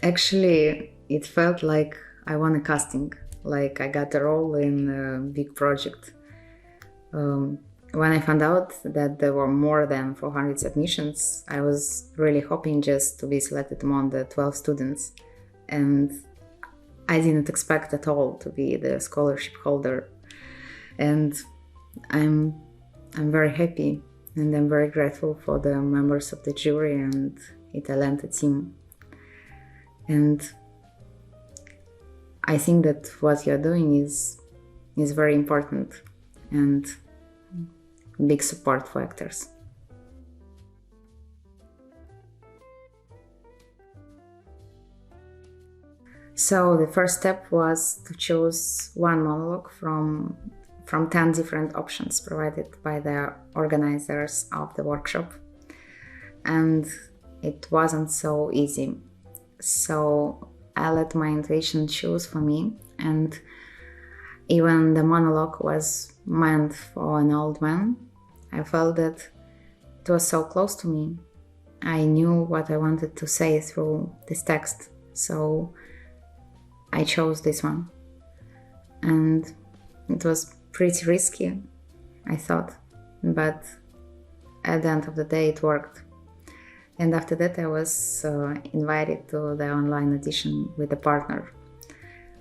Actually, it felt like I won a casting, like I got a role in a big project. When I found out that there were more than 400 submissions, I was really hoping just to be selected among the 12 students. And I didn't expect at all to be the scholarship holder. And I'm very happy and I'm very grateful for the members of the jury and e-TALENTA team. And I think that what you're doing is very important and big support for actors. So the first step was to choose one monologue from 10 different options provided by the organizers of the workshop. And it wasn't so easy. So I let my intuition choose for me, and even the monologue was meant for an old man. I felt that it was so close to me. I knew what I wanted to say through this text, so I chose this one. And it was pretty risky, I thought, but at the end of the day it worked. And after that I was invited to the online audition with a partner.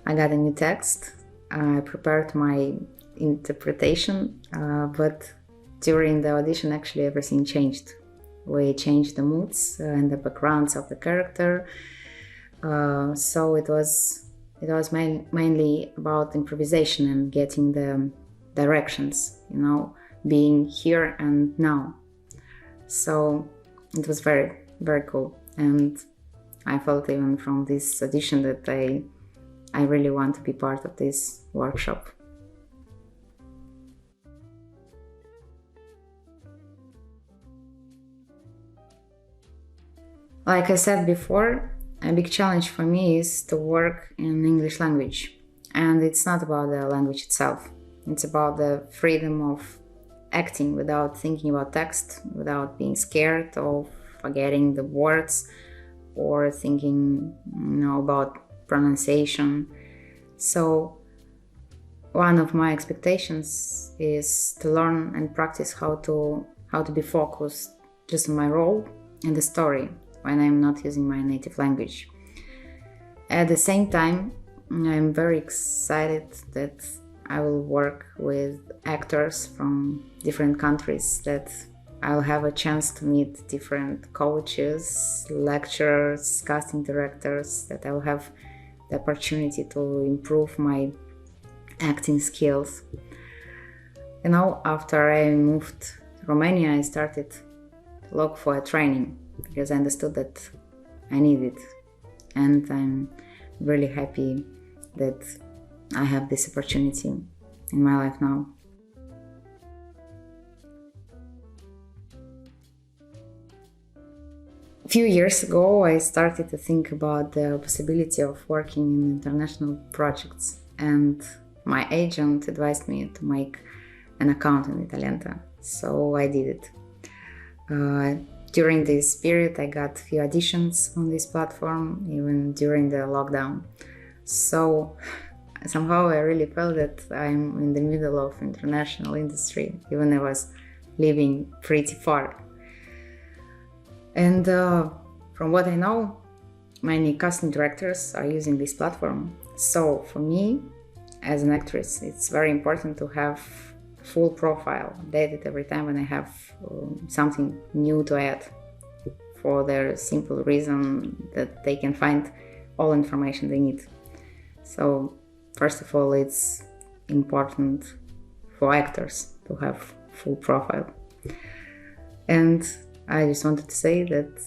I got a new text, I prepared my interpretation, but during the audition actually everything changed. We changed the moods and the backgrounds of the character, so it was mainly about improvisation and getting the directions, being here and now. So it was very, very cool. And I felt even from this audition that I really want to be part of this workshop. Like I said before, a big challenge for me is to work in English language. And it's not about the language itself. It's about the freedom of acting without thinking about text, without being scared of forgetting the words or thinking, about pronunciation. So one of my expectations is to learn and practice how to be focused just on my role and the story when I'm not using my native language. At the same time, I'm very excited that I will work with actors from different countries, that I'll have a chance to meet different coaches, lecturers, casting directors, that I'll have the opportunity to improve my acting skills. After I moved to Romania, I started to look for a training because I understood that I need it. And I'm really happy that I have this opportunity in my life now. A few years ago, I started to think about the possibility of working in international projects, and my agent advised me to make an account in e-TALENTA, so I did it. During this period, I got a few auditions on this platform, even during the lockdown. So somehow I really felt that I'm in the middle of international industry, even I was living pretty far. And from what I know, many casting directors are using this platform. So for me, as an actress, it's very important to have full profile updated every time when I have something new to add, for the simple reason that they can find all information they need. So first of all, it's important for actors to have full profile. And I just wanted to say that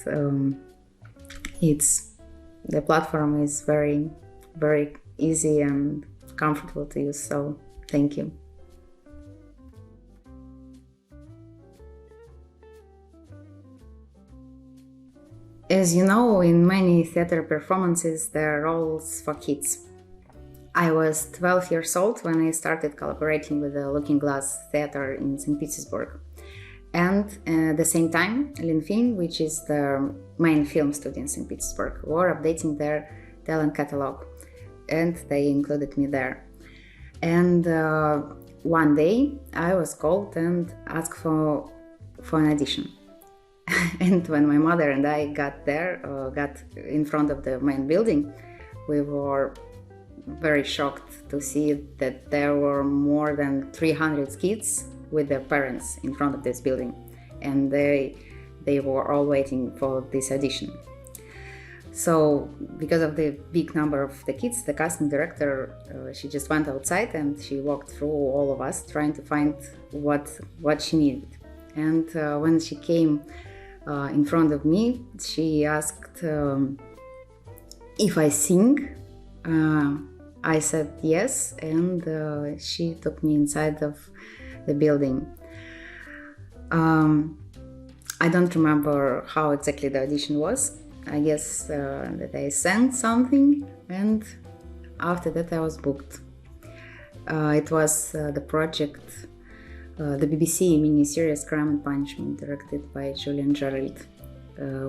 the platform is very, very easy and comfortable to use, so thank you. As you know, in many theater performances, there are roles for kids. I was 12 years old when I started collaborating with the Looking Glass Theater in St. Petersburg. And at the same time, Linfilm, which is the main film studio in St. Petersburg, were updating their talent catalog, and they included me there. And one day I was called and asked for an audition. And when my mother and I got there, got in front of the main building, we were very shocked to see that there were more than 300 kids with their parents in front of this building, and they were all waiting for this audition. So because of the big number of the kids, the casting director, she just went outside and she walked through all of us trying to find what she needed. And when she came in front of me, she asked if I sing. I said yes, and she took me inside of the building. I don't remember how exactly the audition was. I guess that I sang something, and after that I was booked. It was the project, the BBC miniseries Crime and Punishment, directed by Julian Gerald,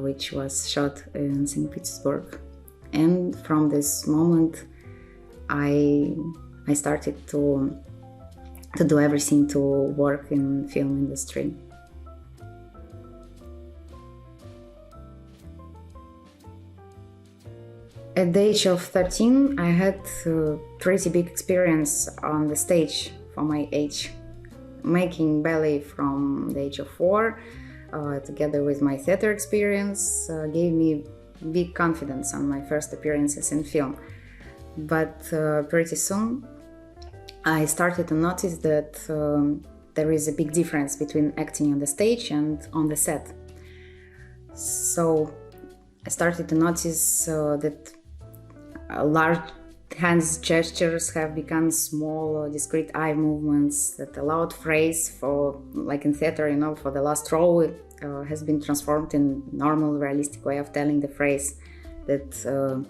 which was shot in St. Petersburg. And from this moment, I started to do everything to work in film industry. At the age of 13, I had pretty big experience on the stage for my age. Making ballet from the age of 4, together with my theater experience, gave me big confidence on my first appearances in film. But pretty soon, I started to notice that there is a big difference between acting on the stage and on the set. So I started to notice that large hands gestures have become small, discrete eye movements, that a loud phrase for, like in theater, for the last row has been transformed in normal, realistic way of telling the phrase, that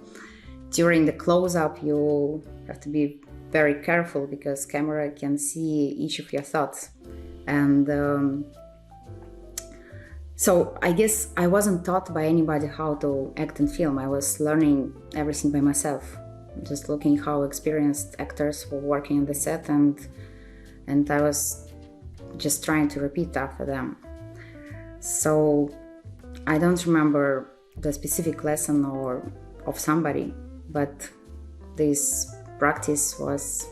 during the close-up you have to be very careful because camera can see each of your thoughts. And so I guess I wasn't taught by anybody how to act in film. I was learning everything by myself, just looking how experienced actors were working on the set, and I was just trying to repeat after them. So I don't remember the specific lesson or of somebody, but this practice was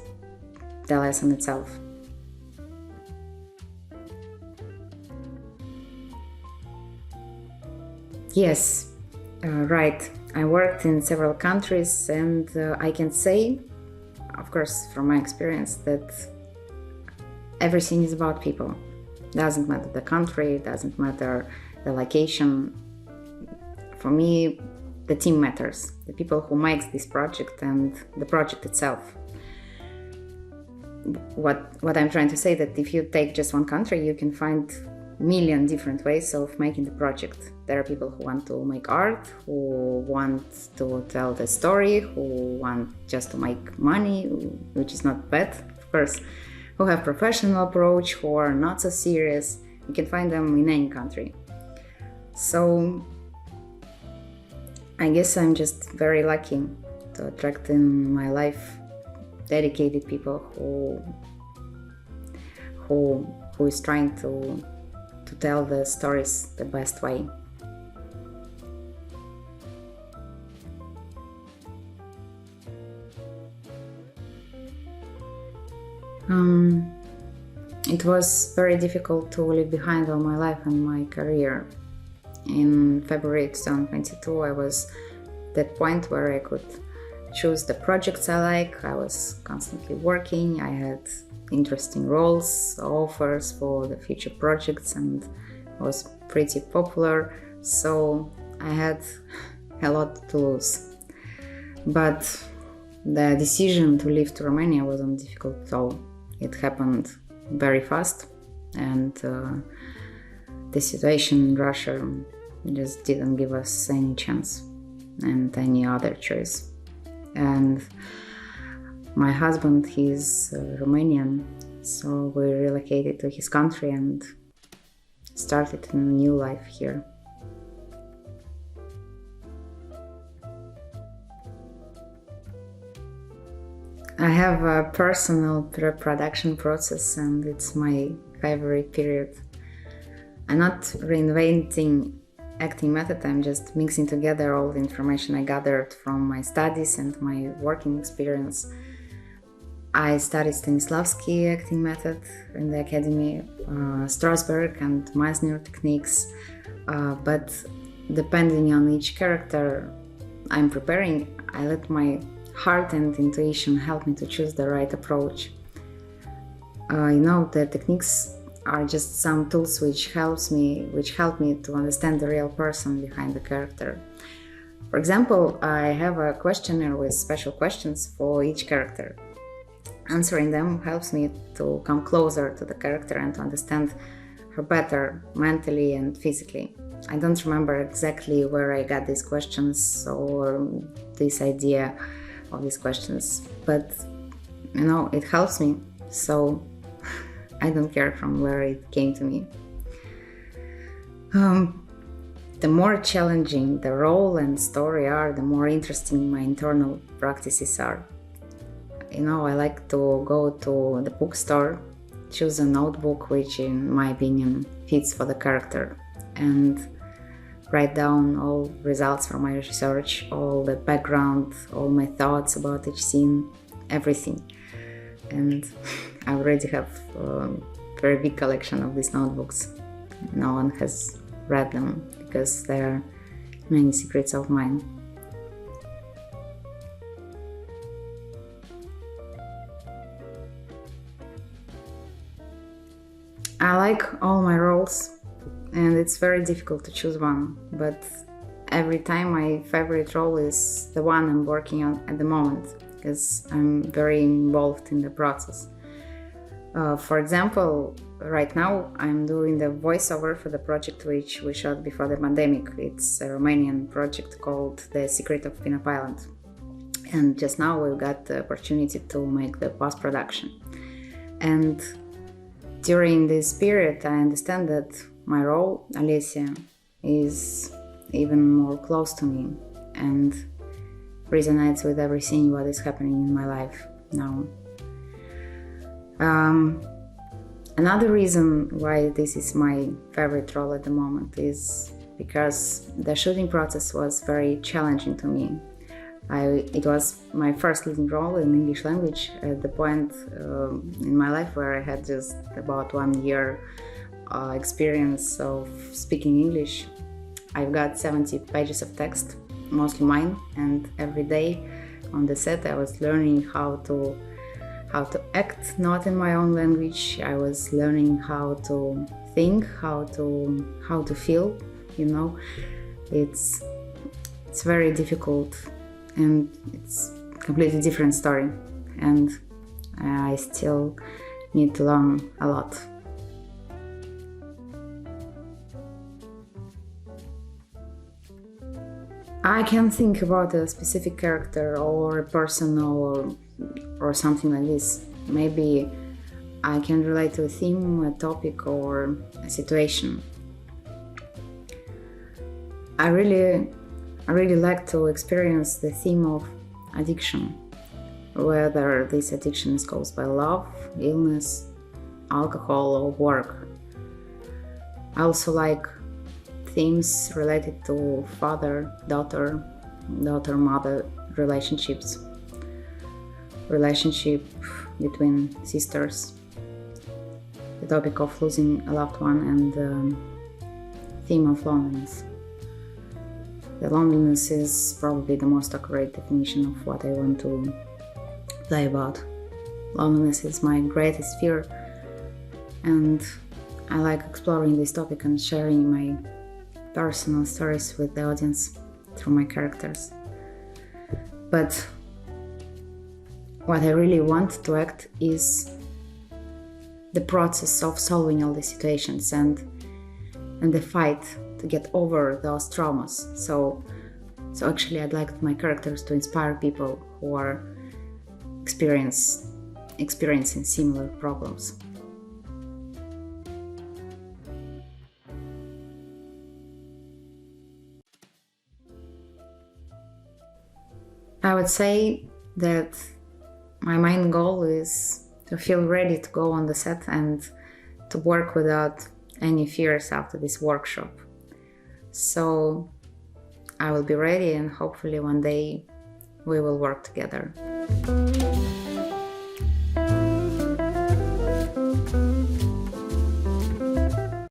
the lesson itself. Yes, right. I worked in several countries, and I can say, of course, from my experience, that everything is about people. Doesn't matter the country, doesn't matter the location. For me, the team matters. The people who makes this project and the project itself. What I'm trying to say, that if you take just one country, you can find million different ways of making the project. There are people who want to make art, who want to tell the story, who want just to make money, which is not bad, of course, who have professional approach, who are not so serious. You can find them in any country. So I guess I'm just very lucky to attract in my life dedicated people who is trying to tell the stories the best way. It was very difficult to leave behind all my life and my career. In February 2022, I was at that point where I could choose the projects I like. I was constantly working. I had interesting roles, offers for the future projects, and I was pretty popular. So I had a lot to lose. But the decision to leave to Romania wasn't difficult at all. It happened very fast, and the situation in Russia just didn't give us any chance and any other choice. And my husband, he's Romanian, so we relocated to his country, and started a new life here. I have a personal pre-production process, and it's my favorite period. I'm not reinventing acting method, I'm just mixing together all the information I gathered from my studies and my working experience. I studied Stanislavski acting method in the Academy, Strasberg and Meissner techniques, but depending on each character I'm preparing, I let my heart and intuition help me to choose the right approach. The techniques are just some tools which help me to understand the real person behind the character. For example, I have a questionnaire with special questions for each character. Answering them helps me to come closer to the character and to understand her better mentally and physically. I don't remember exactly where I got these questions or this idea of these questions, but it helps me, so I don't care from where it came to me. The more challenging the role and story are, the more interesting my internal practices are. I like to go to the bookstore, choose a notebook which in my opinion fits for the character, and write down all results from my research, all the background, all my thoughts about each scene, everything. And I already have a very big collection of these notebooks. No one has read them because they are many secrets of mine. I like all my roles, and it's very difficult to choose one, but every time my favorite role is the one I'm working on at the moment, because I'm very involved in the process. For example, right now I'm doing the voiceover for the project which we shot before the pandemic. It's a Romanian project called The Secret of Pinup Island. And just now we got the opportunity to make the post-production. And during this period I understand that my role, Alesia, is even more close to me and resonates with everything what is happening in my life now. Another reason why this is my favorite role at the moment is because the shooting process was very challenging to me. It was my first leading role in English language at the point in my life where I had just about 1 year experience of speaking English. I've got 70 pages of text, mostly mine, and every day on the set I was learning how to act not in my own language. I was learning how to think, how to feel. It's very difficult, and it's a completely different story, and I still need to learn a lot. I can think about a specific character or a person or something like this. Maybe I can relate to a theme, a topic, or a situation. I really like to experience the theme of addiction, whether this addiction is caused by love, illness, alcohol, or work. I also like themes related to father-daughter, daughter-mother relationships, relationship between sisters, the topic of losing a loved one, and the theme of loneliness. The loneliness is probably the most accurate definition of what I want to play about. Loneliness is my greatest fear, and I like exploring this topic and sharing my personal stories with the audience through my characters. But what I really want to act is the process of solving all the situations and the fight to get over those traumas. So actually I'd like my characters to inspire people who are experiencing similar problems. I would say that my main goal is to feel ready to go on the set and to work without any fears after this workshop. So I will be ready, and hopefully one day we will work together.